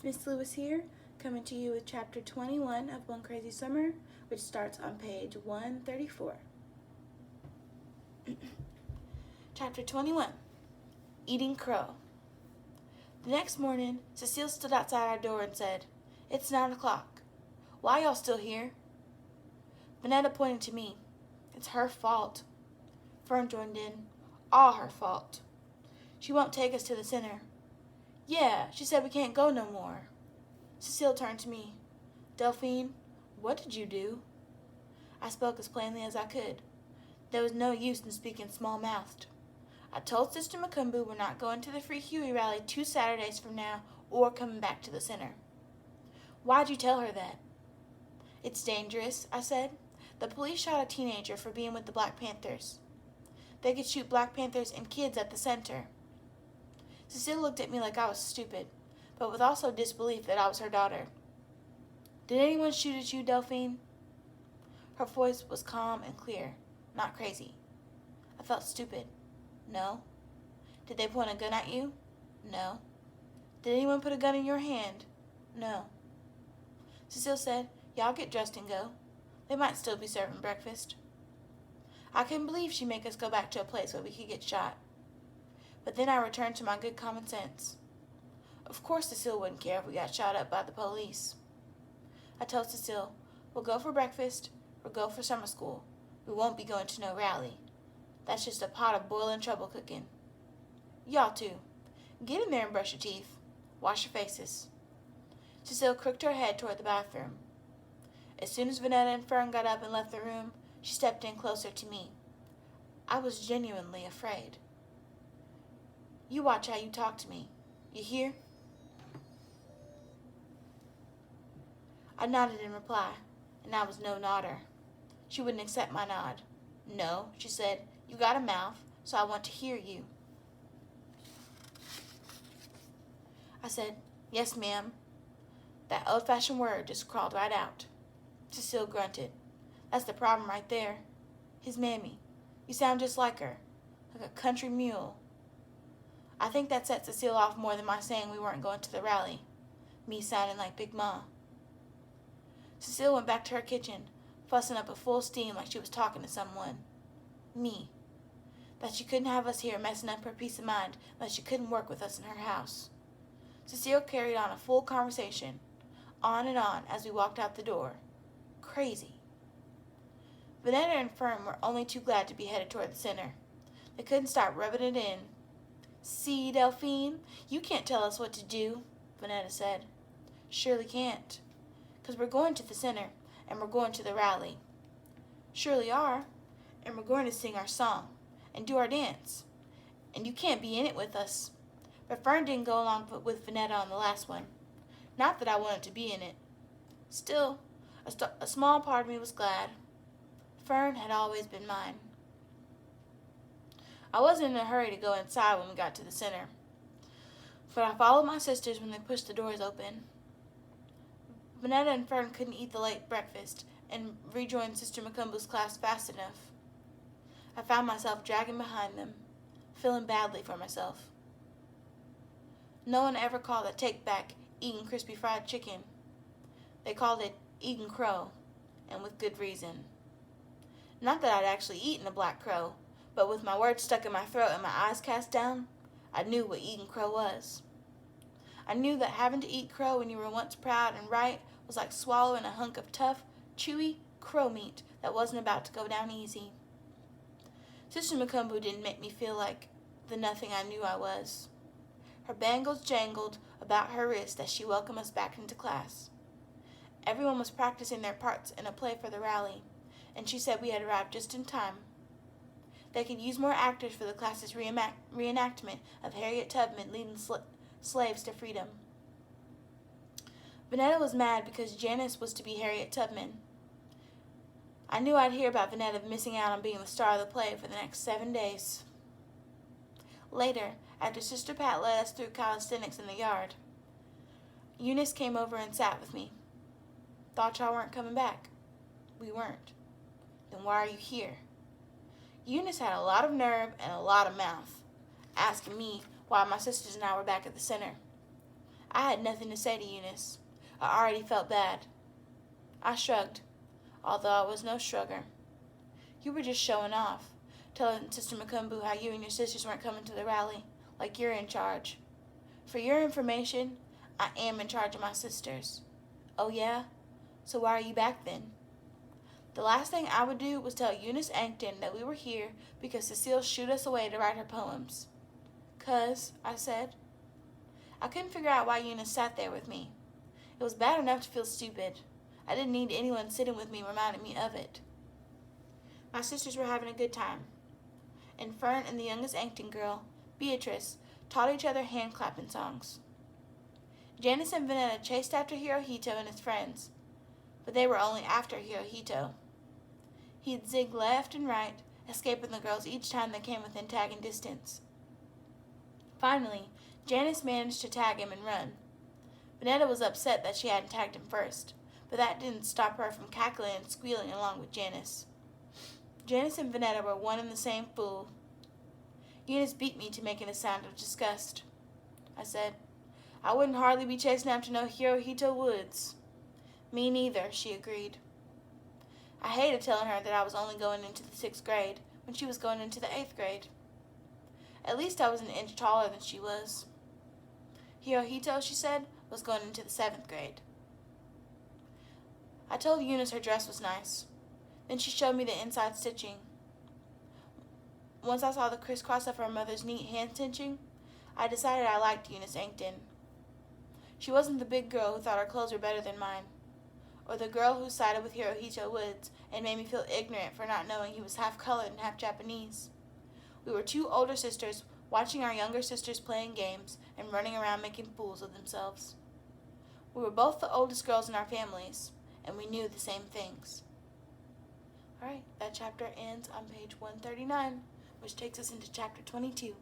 Miss Lewis here, coming to you with Chapter 21 of One Crazy Summer, which starts on page 134. Chapter 21, Eating Crow. The next morning, Cecile stood outside our door and said, "It's 9 o'clock. Why y'all still here?" Vanetta pointed to me. "It's her fault." Fern joined in. "All her fault. She won't take us to the center." "Yeah, she said we can't go no more." Cecile turned to me. "Delphine, what did you do?" I spoke as plainly as I could. There was no use in speaking small-mouthed. "I told Sister Macumbu we're not going to the Free Huey rally 2 Saturdays from now or coming back to the center." "Why'd you tell her that?" "It's dangerous," I said. "The police shot a teenager for being with the Black Panthers. They could shoot Black Panthers and kids at the center." Cecile looked at me like I was stupid, but with also disbelief that I was her daughter. "Did anyone shoot at you, Delphine?" Her voice was calm and clear, not crazy. I felt stupid. "No." "Did they point a gun at you?" "No." "Did anyone put a gun in your hand?" "No." Cecile said, "Y'all get dressed and go. They might still be serving breakfast." I couldn't believe she'd make us go back to a place where we could get shot. But then I returned to my good common sense. Of course Cecile wouldn't care if we got shot up by the police. I told Cecile, "We'll go for breakfast, we'll go for summer school. We won't be going to no rally. That's just a pot of boiling trouble cooking. Y'all too. Get in there and brush your teeth. Wash your faces." Cecile crooked her head toward the bathroom. As soon as Vanetta and Fern got up and left the room, she stepped in closer to me. I was genuinely afraid. "You watch how you talk to me. You hear?" I nodded in reply, and I was no nodder. She wouldn't accept my nod. "No," she said, "you got a mouth, so I want to hear you." I said, "Yes, ma'am." That old-fashioned word just crawled right out. Cecile grunted. "That's the problem right there. His mammy. You sound just like her, like a country mule." I think that set Cecile off more than my saying we weren't going to the rally, me sounding like Big Ma. Cecile went back to her kitchen, fussing up a full steam like she was talking to someone. Me. That she couldn't have us here messing up her peace of mind unless she couldn't work with us in her house. Cecile carried on a full conversation, on and on as we walked out the door. Crazy. Vanetta and Fern were only too glad to be headed toward the center. They couldn't stop rubbing it in. "See, Delphine, you can't tell us what to do," Vanetta said. "Surely can't. 'Cause we're going to the center, and we're going to the rally." "Surely are. And we're going to sing our song, and do our dance. And you can't be in it with us." But Fern didn't go along with Vanetta on the last one. Not that I wanted to be in it. Still, a small part of me was glad. Fern had always been mine. I wasn't in a hurry to go inside when we got to the center, but I followed my sisters when they pushed the doors open. Vanetta and Fern couldn't eat the late breakfast and rejoin Sister Macumbu's class fast enough. I found myself dragging behind them, feeling badly for myself. No one ever called a take-back eating crispy fried chicken. They called it eating crow, and with good reason. Not that I'd actually eaten a black crow, but with my words stuck in my throat and my eyes cast down, I knew what eating crow was. I knew that having to eat crow when you were once proud and right was like swallowing a hunk of tough, chewy crow meat that wasn't about to go down easy. Sister Macumbu didn't make me feel like the nothing I knew I was. Her bangles jangled about her wrist as she welcomed us back into class. Everyone was practicing their parts in a play for the rally, and she said we had arrived just in time. They could use more actors for the class's reenactment of Harriet Tubman leading slaves to freedom. Vanetta was mad because Janice was to be Harriet Tubman. I knew I'd hear about Vanetta missing out on being the star of the play for the next 7 days. Later, after Sister Pat led us through calisthenics in the yard, Eunice came over and sat with me. "Thought y'all weren't coming back." "We weren't." "Then why are you here?" Eunice had a lot of nerve and a lot of mouth, asking me why my sisters and I were back at the center. I had nothing to say to Eunice. I already felt bad. I shrugged, although I was no shrugger. You were just showing off, telling Sister Macumbu how you and your sisters weren't coming to the rally, like you're in charge. For your information, I am in charge of my sisters. Oh yeah? So why are you back then? The last thing I would do was tell Eunice Ankton that we were here because Cecile shooed us away to write her poems. 'Cause, I said. I couldn't figure out why Eunice sat there with me. It was bad enough to feel stupid. I didn't need anyone sitting with me reminding me of it. My sisters were having a good time, and Fern and the youngest Ankton girl, Beatrice, taught each other hand-clapping songs. Janice and Vanetta chased after Hirohito and his friends, but they were only after Hirohito. He'd zig left and right, escaping the girls each time they came within tagging distance. Finally, Janice managed to tag him and run. Vanetta was upset that she hadn't tagged him first, but that didn't stop her from cackling and squealing along with Janice. Janice and Vanetta were one and the same fool. Eunice beat me to making a sound of disgust. I said, I wouldn't hardly be chasing after no Hirohito Woods. Me neither, she agreed. I hated telling her that I was only going into the 6th grade when she was going into the 8th grade. At least I was an inch taller than she was. Hirohito, she said, was going into the 7th grade. I told Eunice her dress was nice. Then she showed me the inside stitching. Once I saw the crisscross of her mother's neat hand stitching, I decided I liked Eunice Ankton. She wasn't the big girl who thought her clothes were better than mine, or the girl who sided with Hirohito Woods and made me feel ignorant for not knowing he was half colored and half Japanese. We were 2 older sisters watching our younger sisters playing games and running around making fools of themselves. We were both the oldest girls in our families, and we knew the same things. All right, that chapter ends on page 139, which takes us into chapter 22.